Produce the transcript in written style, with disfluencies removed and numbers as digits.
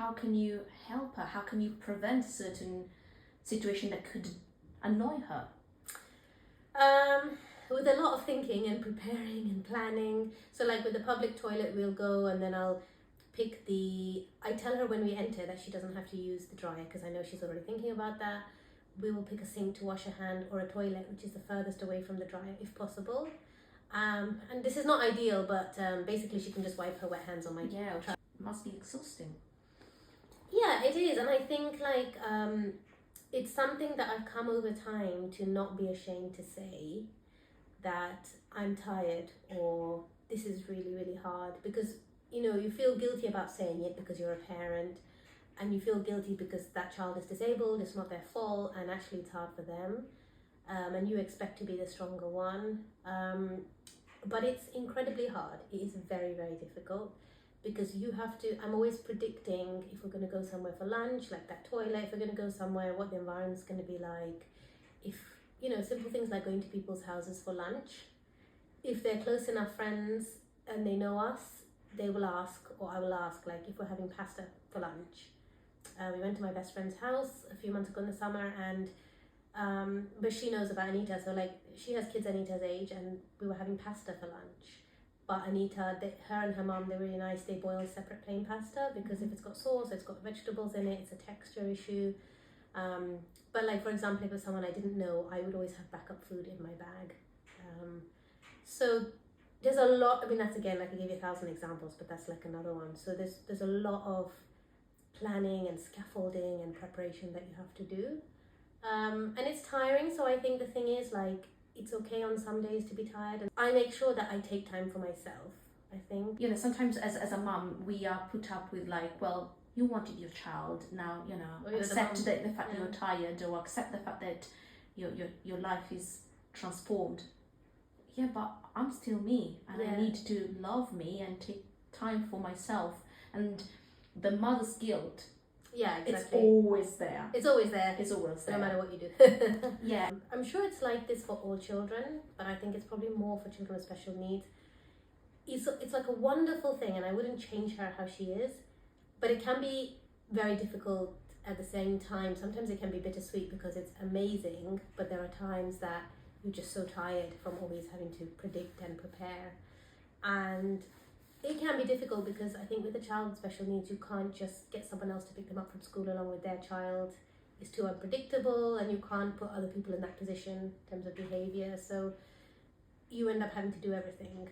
how can you help her? How can you prevent certain situation that could annoy her? With a lot of thinking and preparing and planning. So like with the public toilet, we'll go and then I tell her when we enter that she doesn't have to use the dryer because I know she's already thinking about that. We will pick a sink to wash her hand or a toilet, which is the furthest away from the dryer if possible. And this is not ideal, but basically she can just wipe her wet hands on my It must be exhausting. Yeah, it is. And I think like it's something that I've come over time to not be ashamed to say that I'm tired or this is really, really hard, because you feel guilty about saying it because you're a parent, and you feel guilty because that child is disabled, it's not their fault, and actually it's hard for them, and you expect to be the stronger one, but it's incredibly hard. It is very, very difficult because I'm always predicting if we're going to go somewhere for lunch, like that toilet, if we're going to go somewhere, what the environment's going to be like, if simple things like going to people's houses for lunch, if they're close enough friends and they know us, they will ask, or I will ask, like if we're having pasta for lunch. We went to my best friend's house a few months ago in the summer, and but she knows about Anita, so like she has kids Anita's age, and we were having pasta for lunch. But Anita, her and her mum, they're really nice. They boil separate plain pasta because if it's got sauce, it's got vegetables in it, it's a texture issue. But like for example, if it was someone I didn't know, I would always have backup food in my bag. So there's a lot. I mean, that's again, I could give you 1,000 examples, but that's like another one. So there's a lot of planning and scaffolding and preparation that you have to do, and it's tiring. So I think the thing is, like, it's okay on some days to be tired, and I make sure that I take time for myself. I think sometimes as a mum we are put up with like, well, you wanted your child, now accept the fact that you're tired, or accept the fact that your life is transformed. Yeah, but I'm still me, and I need to love me and take time for myself. And the mother's guilt, exactly. It's always there. It's always there. It's always there. No matter what you do. Yeah. I'm sure it's like this for all children, but I think it's probably more for children with special needs. It's like a wonderful thing, and I wouldn't change her how she is, but it can be very difficult at the same time. Sometimes it can be bittersweet because it's amazing, but there are times that you're just so tired from always having to predict and prepare. And it can be difficult because I think with a child with special needs, you can't just get someone else to pick them up from school along with their child. It's too unpredictable, and you can't put other people in that position in terms of behaviour. So you end up having to do everything.